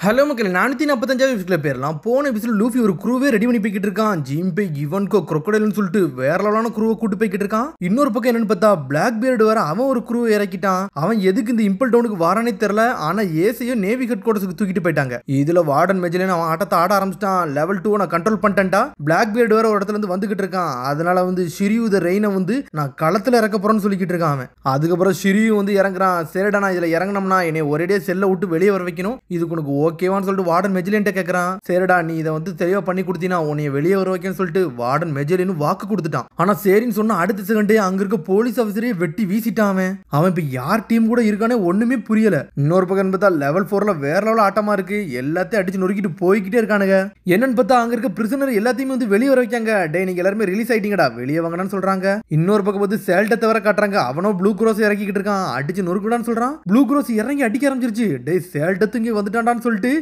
Hello மக்களே 445வது எபிசோட்ல பேரலாம். போன எபிசோட் லூஃபி ஒரு குரூவே ரெடி பண்ணி போய்கிட்டு இருக்கான். ஜிம்பே இவன்கோ crocodileன்னு சொல்லிட்டு வேற லெவலான குரூவை கூட்டு போய்கிட்டு இருக்கான். இன்னொரு பக்கம் என்னன்னு பார்த்தா பிளாக் பியர்டு வர அவன் ஒரு குரூவை இறக்கிட்டான். அவன் எதுக்கு இந்த இம்பல் டவுனுக்கு வாரானே தெரியல. ஆனா ஏசியும் நேவி ஹெட் குவார்டர்ஸ்க்கு தூக்கிட்டு போயிட்டாங்க. இதுல வார்டன் மெஜலின் அவன் ஆட்டத்தை ஆட ஆரம்பிச்சிட்டான். லெவல் 2 நான் கண்ட்ரோல் பண்ணிட்டேன்டா. பிளாக் பியர்டு வர ஒரு இடத்துல இருந்து வந்துகிட்டு இருக்கான். அதனால ஷிரியு த ரெயினை நான் களத்துல இறக்க போறேன்னு சொல்லிக்கிட்டு இருக்கான் அவன். அதுக்கப்புறம் ஷிரியு இறங்குறான். சரிடா நான் இதுல இறங்கினோம்னா என்னை ஒரேடியே செல்ல விட்டு வெளியே வர வைக்கணும். இதுக்கு உனக்கு ஓகேவான்னு சொல்லிட்டு வார்டன் மெஜலின்ட்ட கேட்கறான். சரிடா நீ இதை தெளிவா பண்ணி கொடுத்தீனா உன்னைய வெளியே வர வைக்கன்னு சொல்லிட்டு வார்டன் மெஜலின் வாக்கு கொடுத்துட்டான். ஆனா சரின்னு சொன்னா அடுத்த செகண்டே அங்க இருக்க போலீஸ் ஆஃபீஸரே வெட்டி வீசிட்டான். அவன் இப்ப யார் டீம் கூட இருக்கானே ஒண்ணுமே புரியல. இன்னொரு பக்கம் பார்த்தா லெவல் 4ல வேற லெவல் ஆட்டமா இருக்கு. எல்லாத்தையும் அடிச்சு நொறுக்கிட்டு போய்கிட்டே இருக்கானுங்க. என்னன்னு பார்த்தா அங்க இருக்க பிரிசனர் எல்லாத்தையுமே வெளியே வர வைக்காங்க. டே நீங்க எல்லாருமே ரிலீஸ் ஆயிட்டீங்கடா வெளியே வாங்கன்னு சொல்றாங்க. இன்னொரு பக்கம் சேல்ட்டை தவிர காட்டுறாங்க. அவனோ ப்ளூ க்ரோஸ் இறக்கிட்டு இருக்கான். அடிச்சு நொறுக்குடான்னு சொல்றான். ப்ளூ க்ரோஸ் இறங்கி அடிக்க ஆரம்பிச்சிருச்சு. டே சேல்ட்டை தூங்கி வந்துட்டான்னு சொல்லிட்டு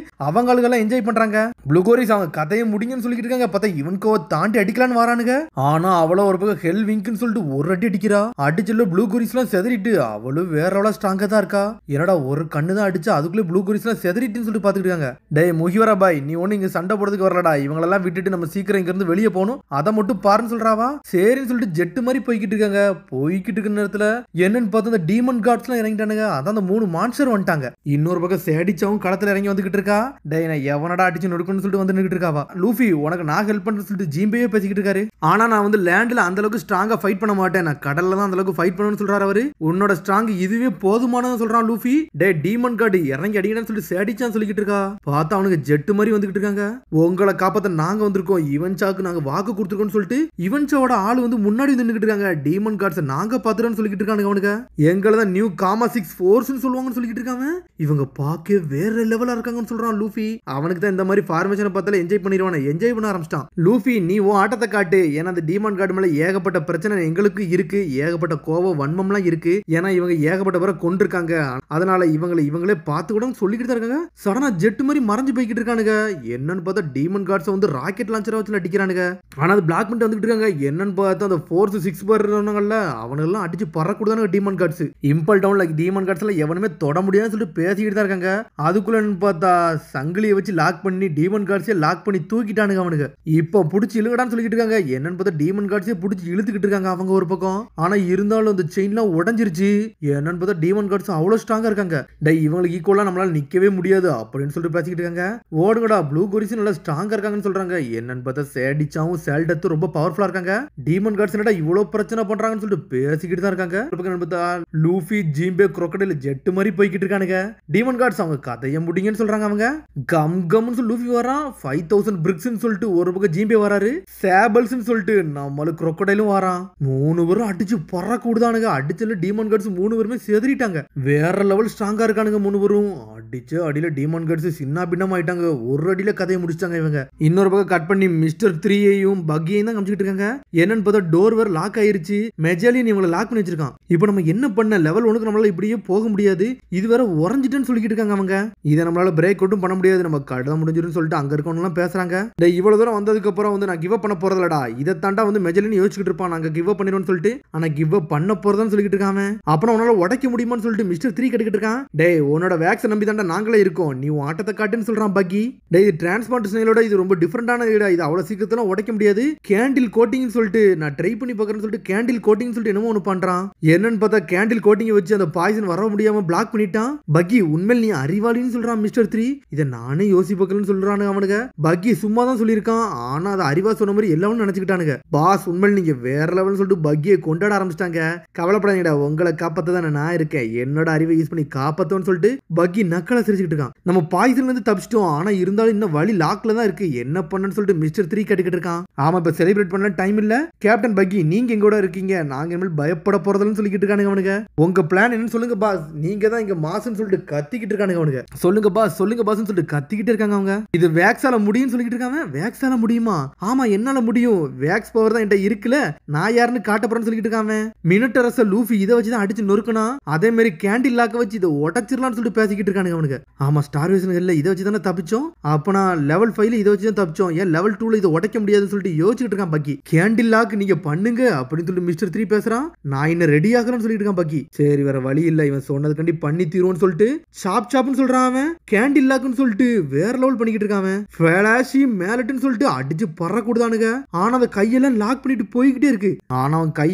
அவங்க ஆளுகெல்லாம் என்ஜாய் பண்றாங்க. ப்ளூ கோரிஸ் அவங்க கதையை முடிங்கன்னு சொல்லிட்டு இருக்காங்க. பார்த்தா இவன்கோ தாண்டி அடிக்கலான்னு வரானுங்க. ஆனா அவளோ ஒரு பக்கம் ஹெல் விங்க்னு சொல்லிட்டு ஒரு அடி அடிக்கிறா. அடிச்சுல ப்ளூ கோரிஸ் எல்லாம் செதறிட்டு அவளும் வேற எவ்வளவு ஸ்ட்ராங்கா தான் இருக்கா. என்னடா ஒரு கண்ணு தான் அடிச்சு அதுக்குள்ளே ப்ளூ கோரிஸ் எல்லாம் செதறிட்டுன்னு சொல்லிட்டு பாத்துக்கிட்டு இருக்காங்க. டே முகிவரா பாய் நீ ஒண்ணு இங்க சண்டை போடுறதுக்கு வரலடா. இவங்களெல்லாம் விட்டுட்டு நம்ம சீக்கிரம் இங்க இருந்து வெளியே போகணும். அதை மட்டும் பாருன்னு சொல்றாவா. சரின்னு சொல்லிட்டு ஜெட்டு மாதிரி போய்கிட்டு இருக்காங்க. போய்கிட்டு இருக்க நேரத்துல என்னன்னு பார்த்தா அந்த டீமன் கார்ட்ஸ் எல்லாம் இறங்கிட்டானுங்க. அதான் அந்த 3 மான்ஸ்டர் வந்துட்டாங்க. இன்னொரு பக்கம் சேடிச்சவங்க களத்துல இறங்கி வந்துகிட்டு இருக்கா. டே நான் எவனடா அடிச்சு நொடுக்கணும்னு சொல்லிட்டு வந்துட்டு இருக்காவா. லூஃபி உனக்கு நான் ஹெல்ப் பண்றேன்னு சொல்லிட்டு ஜிம்பேயே பேசிக்கிட்டு இருக்காரு. ஆனா நான் லேண்ட்ல அந்த அளவுக்கு ஸ்ட்ராங்கா ஃபைட் பண்ண மாட்டேன். நான் கடல்ல தான் அந்த அளவுக்கு ஃபைட் பண்ணணும்னு சொல்றாரு அவரு. உன்னோட ஸ்ட்ராங் இதுவே போதுமானது சொல்றான் லூஃபி. டே டீமன் கார்டு இறங்கி அடிங்கன்னு சொல்லிட்டு சேடிச்சான்னு சொல்லிக்கிட்டு இருக்கா. பார்த்தா அவனுக்கு ஜெட்டு மாதிரி வந்துகிட்டு இருக்காங்க. உங்களை காப்பாத்த நாங்க வந்திருக்கோம். ஈவன் சாக்கு நாங்க வாக்கு கொடுத்துருக்கோம்னு சொல்லிட்டு ஈவன் சாவோட ஆளு முன்னாடி நின்னுகிட்டு இருக்காங்க. டீமன் கார்ட்ஸ் நாங்க பாத்துறோம்னு சொல்லிக்கிட்டு இருக்கானுங்க. அவனுக்கு எங்களை தான் நியூ காமா 6 ஃபோர்ஸ்னு சொல்லுவாங்கன்னு சொல்லிக்கிட்டு இருக்காங்க. இவங்க பார்க்க வேற லெவலா இருக்காங்கன்னு சொல்றான் லூஃபி. அவனுக்கு தான் இந்த மாதிரி ஃபார்மேஷனை பார்த்தால என்ஜாய் பண்ணிடுவானே. என்ஜாய் பண்ண ஆரம்பிச்சிட்டான். லூஃபி நீ உன் ஆட்டத்தை காட்டு. ஏன்னா அந்த டீமன் கார்டு மேல ஏகப்பட்ட பிரச்சனை எங்களுக்கு இருக்கு. ஏகப்பட்ட கோவம் வன்மம்லாம் இருக்கு. ஏன்னா இவங்க ஏகப்பட்ட பேரை கொண்டிருக்காங்க. அதனால இவங்களே பார்த்து கூட சொல்லிக்கிட்டு தான் இருக்காங்க. சடனா ஜெட் மாதிரி மறைஞ்சு போய்கிட்டு இருக்கானுங்க. என்னன்னு பார்த்தா டீமன் கார்ட்ஸ் ராக்கெட் லான்ச்சரை வச்சு அடிக்கிறானுங்க. ஆனா அது பிளாக் பண்ணிட்டு வந்துட்டு இருக்காங்க. என்னன்னு பார்த்தா அந்த ஃபோர்ஸ் 6 பேர்ல அவனெல்லாம் அடிச்சு பறக்கூடாது டீமன் கார்ட்ஸ். இம்பல் டவுன்ல டீமன் கார்ட்ஸ்ல எவனுமே தொட முடியாதுன்னு சொல்லிட்டு பேசிக்கிட்டு தான் இருக்காங்க. அதுக்குள்ள பார்த்தா சங்கிலியை வச்சு லாக் பண்ணி டீமன் கார்ட்ஸே லாக் பண்ணி தூக்கிட்டானுங்க அவனுக்கு. இப்போ புடிச்சு இழுக்கடான்னு சொல்லிட்டு இருக்காங்க. என்னன்னு பார்த்தா டீமன் கார்ட்ஸே புடிச்சு இழுத்துக்கிட்டு இருக்காங்க அவங்க ஒரு பக்கம். ஆனா இருந்தாலும் அந்த செயின்லாம் உடைஞ்சிருச்சு. என்னன்னு பார்த்தா டீமன் கார்ட்ஸ் அவ்வளவு ஸ்ட்ராங்கா இருக்காங்க. டே இவங்களுக்கு ஈக்குவலா நம்மளால நிக்கவே முடியாது அப்படின்னு சொல்லிட்டு பேசிக்கிட்டு இருக்காங்க. ஓடுங்கடா ப்ளூ கோரிஸ் நல்லா ஸ்ட்ராங்கா இருக்காங்கன்னு சொல்றாங்க. என்னன்னு பார்த்தா சேடிச்சாவும் சேல்டத்தும் ரொம்ப பவர்ஃபுல்லா இருக்காங்க. டீமன் கார்ட்ஸ் என்னடா இவ்வளவு பிரச்சனை பண்றாங்கன்னு சொல்லிட்டு பேசிக்கிட்டு தான் இருக்காங்க. பார்த்தா லூஃபி ஜிம்பே crocodile ஜெட் மாதிரி போய்கிட்டு இருக்கானுங்க. டீமன் கார்ட்ஸ் அவங்க கதையை முடிங்கன்னு சொல்றாங்க. அவங்க கம் கம்னு சொல்லி லூஃபி வரான். 5000 பிரிக்ஸ்னு சொல்லிட்டு ஒரு பக்கம் ஜிம்பே வராரு. சேபல்ஸ்னு சொல்லிட்டு நம்மளுக்கு crocodileம் வரான். 3 பேரும் அடிச்சு பறக்க விடுதானுங்க. அடிச்சல டீமன் கார்ட்ஸ் 3 பேருமே செதறிட்டாங்க. வேற லெவல் ஸ்ட்ராங்கா இருக்கானுங்க 3 பேரும். அடிச்ச அடியில டீமன் கார்ட்ஸ் சின்ன பின்னம் ஆயிட்டாங்க. ஒரு அடியில கதையை முடிச்சிட்டாங்க இவங்க. இன்னொரு பக்கம் கட் பண்ணி மிஸ்டர் 3ஐயும் பக்கியையும் தான் காமிச்சிட்டு இருக்காங்க. என்னன்னு பார்த்தா டோர் வேற லாக் ஆயிருச்சு. மெஜாலியன் இவங்களை லாக் பண்ணி வச்சிருக்கான். இப்போ நம்ம என்ன பண்ண லெவல் 1க்கு நம்மளால இப்படியே போக முடியாது. இது வேற உறைஞ்சிட்டேன்னு சொல்லிக்கிட்டு இருக்காங்க அவங்க. இதை நம்மளால பிரேக் அவுட்டும் பண்ண முடியாது. நம்ம கடன் முடிஞ்சிருன்னு சொல்லிட்டு அங்க இருக்கவங்க பேசுறாங்க. இவ்வளவு தூரம் வந்ததுக்கு அப்புறம் நான் கிவ் அப் பண்ண போறதில்லடா. இதை தாண்டா மெஜலின் யோசிச்சுட்டு இருப்பான். நாங்க கிவ் அப் பண்ணிடுவோம்னு சொல்லிட்டு. ஆனா கிவ் அப் பண்ண போறதான்னு சொல்லிட்டு இருக்காங்க. அப்புறம் உன்னால உடைக்க முடியுமான்னு சொல்லிட்டு மிஸ்டர் 3 கேட்டுக்கிட்டு இருக்கான். டே உன்னோட வேக்ஸ் நம்பி தாண்டா நாங்களே இருக்கோம். நீ ஆட்டத்தை காட்டுன்னு சொல்றான் பக்கி. டே இது டிரான்ஸ்பார்ட் ஸ்னைலோட இது ரொம்ப டிஃபரெண்டான வீடா. இது அவ்வளவு சீக்கிரத்துல உடைக்க முடியாது. கேண்டில் கோட்டிங் சொல்லிட்டு நான் ட்ரை பண்ணி பார்க்கறேன்னு சொல்லிட்டு கேண்டில் கோட்டிங் சொல்லிட்டு என்னமோ ஒன்று பண்றான். என்னன்னு பார்த்தா கேண்டில் கோட்டிங் வச்சு அந்த பாய்சன் வர முடியாம பிளாக் பண்ணிட்டான். பக்கி உண்மையில் நீ அறிவாளின்னு சொல்றான் மிஸ்டர் 3. இதை நானே யோசிப்பக்கலன்னு சொல்றானு அவனுங்க. பக்கி சும்மா தான் சொல்லியிருக்கான். ஆனா அதை அறிவா சொன்ன மாதிரி எல்லாரும் நினைச்சுக்கிட்டானுங்க. பாஸ் உண்மையில் நீங்க வேற லெவல்னு சொல்லிட்டு பக்கியை கொண்டாட ஆரம்பிச்சிட்டாங்க. கவலைப்படாதீங்கடா உங்களை காப்பாத்த தானே நான் இருக்கேன். என்னோட அறிவை யூஸ் பண்ணி காப்பாத்தோன்னு சொல்லிட்டு பக்கி நக்கலை சிரிச்சுக்கிட்டு இருக்கான். நம்ம பாய்சன்ல இருந்து தப்பிச்சிட்டோம். ஆனா இருந்தாலும் இன்னும் வழி லாக்ல தான் இருக்கு. என்ன பண்ணன்னு சொல்லிட்டு மிஸ்டர் 3 கேட்டுக்கிட்டு இருக்கான். ஆமா இப்ப செலிப்ரேட் பண்ண டைம் இல்ல. கேப்டன் பக்கி நீங்க எங்க கூட இருக்கீங்க. நாங்க இனிமேல் பயப்பட போறதுன்னு சொல்லிக்கிட்டு இருக்கானுங்க அவனுங்க. உங்க பிளான் என்னன்னு சொல்லுங்க பாஸ். நீங்க தான் இங்க மாஸ்ன்னு சொல்லிட்டு கத்திக்கிட்டு இருக்கானுங்க அவனுங்க. சொல்லுங்க பாஸ்ன்னு சொல்லிட்டு கத்திக்கிட்டு இருக்காங்க அவங்க. இது வேக்ஸால முடியும்னு சொல்லிக்கிட்டு இருக்காங்க. வேக்ஸால முடியுமா? ஆமா என்னால முடியும். வேக்ஸ் பவர் தான் என்கிட்ட இருக்குல்ல. நான் யாருன்னு காட்ட போறேன்னு சொல்லிக்கிட்டு இருக்காங்க. மினட்டரஸ லூஃபி இதை வச்சுதான் அடிச்சு நொறுக்கணும். அதே மாதிரி கேண்டில் லாக்க வச்சு இதை உடைச்சிடலாம்னு சொல்லிட்டு பேசிக்கிட்டு இருக்கானுங்க அவனுங்க. ஆமா ஸ்டார் வேஷன் இல்ல இதை வச்சு தானே தப்பிச்சோம். அப்ப நான் லெவல் 5ல இதை வச்சு தான் தப்பிச்சோம். ஏன் லெவல் 2ல இதை உடைக்க முடியாதுன்னு சொல்லிட்டு யோசிச்சுட்டு இருக்கான் பக்கி. கேண்டில் லாக் நீங்க பண்ணுங்க அப்படின்னு சொல்லிட்டு மிஸ்டர் 3 பேசுறான். நான் இன்னும் ரெடி ஆகணும்னு சொல்லிட்டு இருக்கான் பக்கி. சரி வேற வழி இல்ல இவன் சொன்னதுக்காண்டி பண்ணி தீருவோம்னு சொல்லிட்டு சாப்னு சொல்றான் அவன். ஹேண்டில் லாக்னு சொல்லிட்டு வேற லெவல் பண்ணிக்கிட்டு இருக்காங்க. ஃபிளாஷி மேலட்னு சொல்லிட்டு அடிச்சு பறக்கூடானுங்க. ஆனா அந்த கையெல்லாம் லாக் பண்ணிட்டு போய்கிட்டே இருக்கு. ஆனா அவன் கை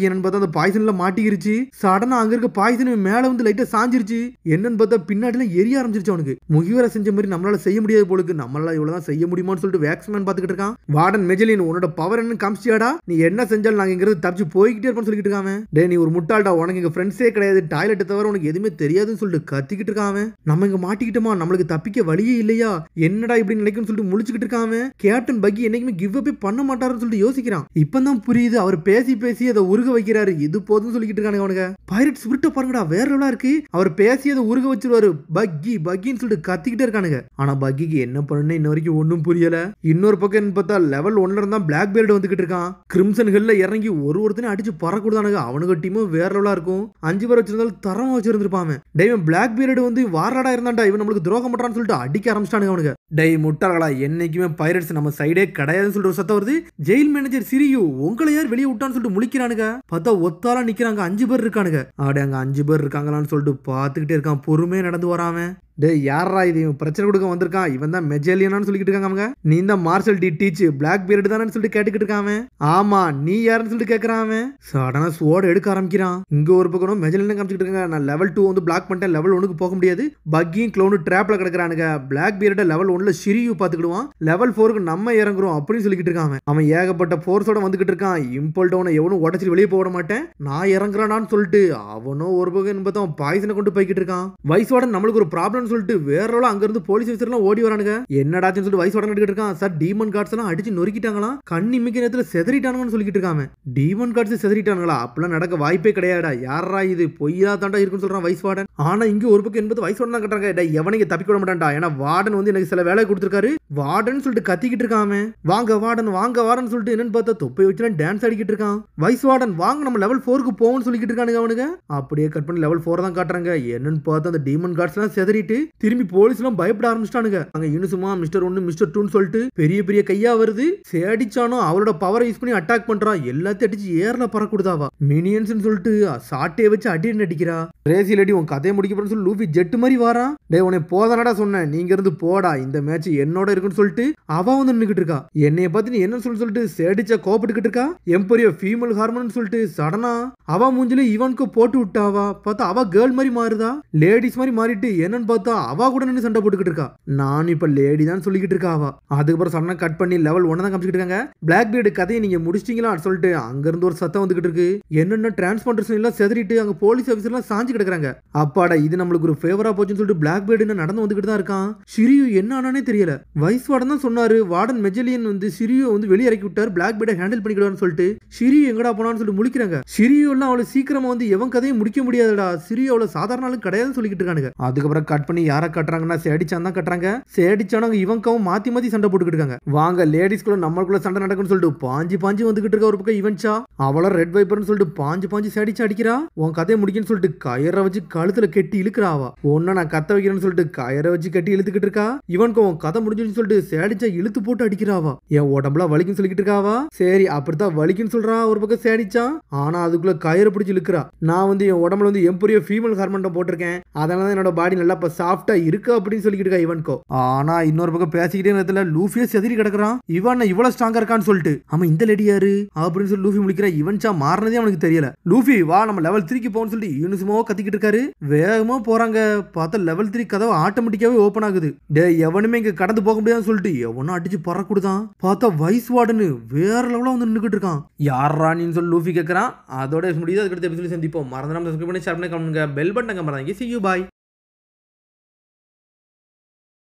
என்னன்னு பார்த்தா அந்த பாய்சன்ல மாட்டிக்கிருச்சு. சடனா அங்க இருக்க பாய்சன் மேல வந்து லைட்டா சாஞ்சிருச்சு. என்னன்னு பார்த்தா பின்னாடில எரிய ஆரம்பிச்சிருச்சு அவனுக்கு. முகிவரா செஞ்ச மாதிரி நம்மளால செய்ய முடியாது போலுக்கு. நம்மளால இவ்வளவுதான் செய்ய முடியுமான்னு சொல்லிட்டு வேக்ஸ்மேன் பாத்துக்கிட்டு இருக்கான். வார்டன் மெஜலின் உன்னோட பவர் என்னன்னு காமிச்சியாடா? நீ என்ன செஞ்சாலும் நாங்க இங்க இருந்து தப்பிச்சு போய்கிட்டே இருப்போம்னு சொல்லிட்டு இருக்காங்க. டேய் நீ ஒரு முட்டாள்டா, உனக்கு இங்க ஃப்ரெண்ட்ஸே கிடையாது, டாய்லெட் தவிர உனக்கு எதுவுமே தெரியாதுன்னு சொல்லிட்டு கத்திக்கிட்டு இருக்காங்க. நம்ம இங்க மாட்டிக்கிட்டோமா, நம்மளுக்கு தப்பிக்க வழியே இல்லையா, என்னடா இப்படி நினைக்கும்னு சொல்லிட்டு முழிச்சுக்கிட்டு இருக்காங்க. கேப்டன் பக்கி என்னைக்குமே கிவ் அப்பே பண்ண மாட்டாருன்னு சொல்லிட்டு யோசிக்கிறான். இப்பதான் புரியுது, அவர் பேசி பேசி அதை உருக வைக்கிறாரு. இது போதும்னு சொல்லிக்கிட்டு இருக்காங்க அவனுங்க. பைரட் ஸ்பிரிட்ட பாருங்கடா, வேற லெவலா இருக்கு. அவர் பேசி அதை உருக வச்சிருவாரு. பக்கி பக்கின்னு சொல்லிட்டு கத்திக்கிட்டே இருக்கானுங்க. ஆனா பக்கிக்கு என்ன பண்ணு இன்ன வரைக்கும் ஒன்னும் புரியல. இன்னொரு பக்கம் பார்த்தா லெவல் 1ல இருந்தா பிளாக் பேர்டு வந்துகிட்டு இருக்கான். கிரிம்சன் ஹில்ல இறங்கி ஒருத்தனை அடிச்சு பறக்கூடானுங்க. அவனுக்கு டீமும் வேற லெவலா இருக்கும். 5 பேர் வச்சிருந்தாலும் தரமா வச்சிருந்திருப்பாங்க. டேய் பிளாக் பேர்டு வந்து வாரடா இருந்தான்டா, இவன் நம்மளுக்கு துரோகம் பண்றான்னு சொல்லிட்டு அடிக்க ஆரம்பிச்சிட்டானுங்க அவனுங்க. டேய் முட்டாளா, என்னைக்குமே பைரட்ஸ் நம்ம சைடே கிடையாதுன்னு சொல்லிட்டு ஒரு சத்தம் வருது. ஜெயில் மேனேஜர் சிரியு உங்களை யார் வெளியே விட்டான்னு சொல்லிட்டு முழிக்கிறானுங்க. பார்த்தா ஒத்தாலா நிக்கிறாங்க. 5 பேர் இருக்கானுங்க. அங்க 5 பேர் இருக்காங்களான்னு சொல்லிட்டு பாத்துக்கிட்டே இருக்கான். பொறுமையா நடந்து வராம. டேய் யாரா இது, இவன் பிரச்சனை கொடுக்க வந்திருக்கான். இவன் தான் மெஜலியனான்னு சொல்லிட்டு இருக்காங்க அவங்க. நீ தான் Marshall D Teach Blackbeard தானு சொல்லிட்டு கேட்டுக்கிட்டு இருக்காம. ஆமா நீ யாருன்னு சொல்லிட்டு கேட்கறான். சடனா ஸ்வோர்ட் எடுக்க ஆரம்பிக்கிறான். இங்க ஒரு பக்கம் மெஜலியன் காமிச்சிட்டு இருக்காங்க. நான் லெவல் 2 வந்து பிளாக் பண்ணிட்டேன், லெவல் 1க்கு போக முடியாது. பக்கியும் க்ளோனு ட்ராப்ல கிடக்குறானுங்க. பிளாக் பீரியட் லெவல் 1ல ஷிரியு பாத்துக்கிடுவான். லெவல் 4க்கு நம்ம இறங்குறோம் அப்படின்னு சொல்லிட்டு இருக்கான். அவன் ஏகப்பட்ட போர்ஸோட வந்துகிட்டு இருக்கான். இம்பல்ட் அவனை எவனும் உடச்சிட்டு வெளியே போக மாட்டேன், நான் இறங்குறானான்னு சொல்லிட்டு அவனும் ஒரு பக்கம் பார்த்தா பாய்சனை கொண்டு போய்கிட்டு இருக்கான். வயசோட நம்மளுக்கு ஒரு ப்ராப்ளம் சொல்லிட்டு வேற அங்க இருந்து போலீஸ் ஆபீசர்லாம் ஓடி வரானுங்க. என்னடாச்சுன்னு சொல்லிட்டு வயசோட நடிக்கிட்டு இருக்கான். சார் டீமன் கார்ட்ஸ் எல்லாம் அடிச்சு நொறுக்கிட்டாங்களாம், கண்ணி மிக்க நேரத்துல செதறிட்டானுங்கன்னு சொல்லிட்டு இருக்காங்க. டீமன் கார்ட்ஸ் செதறிட்டானுங்களா? அப்பெல்லாம் நடக்க வாய்ப்பே கிடையாடா. யாரா இது, பொய்யா தாண்டா இருக்குன்னு சொல்றான் வைஸ் வார்டன். ஆனா இங்க ஒரு பக்கம் என்பது வைஸ் வார்டன் தான் கட்டுறாங்க. எவனைக்கு தப்பிக்க விட மாட்டான்டா, ஏன்னா வார்டன் வந்து எனக்கு சில வேலை கொடுத்திருக்காரு. வார்டன் சொல்லிட்டு கத்திக்கிட்டு இருக்காம. வாங்க வார்டன் வாங்க வார்டன் சொல்லிட்டு என்னன்னு பார்த்தா தொப்பை வச்சு டான்ஸ் ஆடிக்கிட்டு இருக்கான். வைஸ் வார்டன் வாங்க நம்ம லெவல் 4க்கு போவோம்னு சொல்லிக்கிட்டு இருக்கானுங்க அவனுங்க. அப்படியே கட் பண்ணி லெவல் 4 தான் காட்டுறாங்க. என்னன்னு பார்த்தா அந்த டீமன் கார்ட்ஸ் எல்லாம் செதறிட்டு திரும்பி போலீஸ் எல்லாம் பயப்பட ஆரம்பிச்சிட்டானுங்க. அங்க யூனிசுமா மிஸ்டர் 1 மிஸ்டர் 2 சொல்லிட்டு பெரிய பெரிய கையா வருது. சேடிச்சானோ அவளோட பவரை யூஸ் பண்ணி அட்டாக் பண்றான். எல்லாத்தையும் அடிச்சு ஏர்ல பறக்கூடாவா. மினியன்ஸ் சொல்லிட்டு சாட்டே வச்சு அடி அடிக்கிறா. ரேசி லேடி உன் கதையை முடிக்க போறேன்னு சொல்லி லூஃபி ஜெட் மாதிரி வாரான். டேய் உன்னை போதானடா சொன்னேன், நீங்க இருந்து போடா, இந்த மேட்ச் என்னோட இருக்குன்னு சொல்லிட்டு அவ வந்து நின்னுக்கிட்டு இருக்கா. என்னைய பார்த்து நீ என்ன சொல்லிட்டு சேடிச்சா கோபப்பட்டுக்கிட்டு இருக்கா. எம்பரிய ஃபீமேல் ஹார்மோன் சொல்லிட்டு சடனா அவ மூஞ்சில இவனுக்கு போட்டு விட்டாவா. பார்த்தா அவ கேர்ள் மாதிரி மாறுதா, லேடிஸ் மாதிரி மாறிட்டு என்னன்னு பார்த்தா அவ கூட நின்று சண்டை போட்டுக்கிட்டு இருக்கா. நான் இப்ப லேடி தான் சொல்லிக்கிட்டு இருக்கா அவ. அதுக்கப்புறம் சடனா கட் பண்ணி லெவல் 1 தான் காமிச்சிட்டு இருக்காங்க. பிளாக் பீரியட் கதையை நீங்க முடிச்சிட்டீங்களா சொல்லிட்டு அங்க இருந்து ஒரு சத்தம் வந்துகிட்டு இருக்கு. என்னென்ன டிரான்ஸ்போர்டேஷன் எல்லாம் செதறிட்டு அங்க போலீஸ் ஆபீசர் எல்லாம் சாஞ்சு கிடக்குறாங்க. அப்பாடா இது நம்மளுக்கு ஒரு ஃபேவரா போச்சுன்னு சொல்லிட்டு பிளாக் பீரியட் என்ன நடந்து வந்துகிட்டு தான் இருக்கான். ஷிரியு என்ன ஆனானே தெரியல. வைஸ் வார்டன் தான் சொன்னாரு, வார்டன் மெஜலியன் வந்து ஷிரியு வந்து வெளியே இறக்கி விட்டாரு, பிளாக் பீரியட் ஹேண்டில் பண்ணிக்கிடுவான்னு சொல்லிட்டு. ஷிரியு எங்கடா போனான்னு சொல்லிட்டு முழிக்கிறாங்க. ஷிரியு எல்லாம் அவ்வளவு சீக்கிரமா வந்து எவன் கதையும் முடிக்க முடியாதுடா, ஷிரியு அவ்வளவு சாதாரண ஆளு கிடையாதுன்னு சொல்லிக்கிட்டு இருக்கானுங்க. அதுக்கப்புறம் கட் பண்ணி யாரை கட்டுறாங்கன்னா சேடிச்சான் தான் கட்டுறாங்க. சேடிச்சானவங்க இவங்கவும் மாத்தி மாத்தி சண்டை போட்டுக்கிட்டு இருக்காங்க. வாங்க லேடிஸ்குள்ள நம்மளுக்குள்ள சண்டை நடக்குன்னு சொல்லிட்டு பாஞ்சு பாஞ்சு வந்துகிட்டு இருக்க. ஒரு பக்கம் இவன்ச்சா அவள ரெட் வைப்பர்னு சொல்லிட்டு பாஞ்சு பாஞ்சு சேடிச்சா அடிக்கிறா. உன் கதையை முடிக்கன்னு சொல்லிட்டு கயிறை வச்சு கழுத்துல கெட்டி இழுக்கிறாவா. ஒன்ன நான் கத்த வைக்கிறேன்னு சொல்லிட்டு கயிறை வச்சு கட்டி இழுத்துக்கிட்டு இருக்கா. இவனுக்கு உன் கதை முடிஞ்சுன்னு சொல்லிட்டு சேடிச்சா இழுத்து போட்டு அடிக்கிறாவா. என் உடம்புல வலிக்குன்னு சொல்லிக்கிட்டு இருக்காவா. சரி அப்படித்தான் வலிக்குன்னு சொல்றா ஒரு பக்கம் சேடிச்சா. ஆனா அதுக்குள்ள கயிறை பிடிச்சி இழுக்கிறா. நான் வந்து என் உடம்புல வந்து எம்பரிய ஃபீமேல் ஹார்மோன் போட்டிருக்கேன், அதனால என்னோட பாடி நல்லா சாஃப்டா இருக்கு அப்படின்னு சொல்லிக்கிட்டு இருக்கா இவன்கோ. ஆனா இன்னொரு பக்கம் பேசிக்கிட்டே நேரத்துல லூஃபியே செதறி கிடக்குறான். இவன் இவ்வளவு ஸ்ட்ராங்கா இருக்கான்னு சொல்லிட்டு அவன் இந்த லேடி யாரு அப்படின்னு சொல்லி லூஃபி முடிக்கிறா. இவன்ச்சா மாறினதே அவனுக்கு தெரியல. லூஃபி வா நம்ம லெவல் 3க்கு போன்னு சொல்லிட்டு யூனிசுமோ கத்திக்கிட்டு இருக்காரு. வேகமா போறாங்க. பார்த்தா லெவல் 3 கதவு ஆட்டோமேட்டிக்காவே ஓபன் ஆகுது. டே எவனுமே இங்க கடந்து போக முடியாதுன்னு சொல்லிட்டு எவனும் அடிச்சு பறக்கூடாதான். பார்த்தா வைஸ் வார்டனு வேற லெவலா வந்து நின்னுக்கிட்டு இருக்கான். யாரான்னு சொல்லி லூஃபி கேட்கறான். அதோட முடியுது. அதுக்கடுத்து எபிசோட் சந்திப்போம். மறந்துடாம சப்ஸ்கிரைப் பண்ணி ஷேர் பண்ணி கமெண்ட் பண்ணுங்க. பெல் பட்டன் மறந்துங்க. See you bye.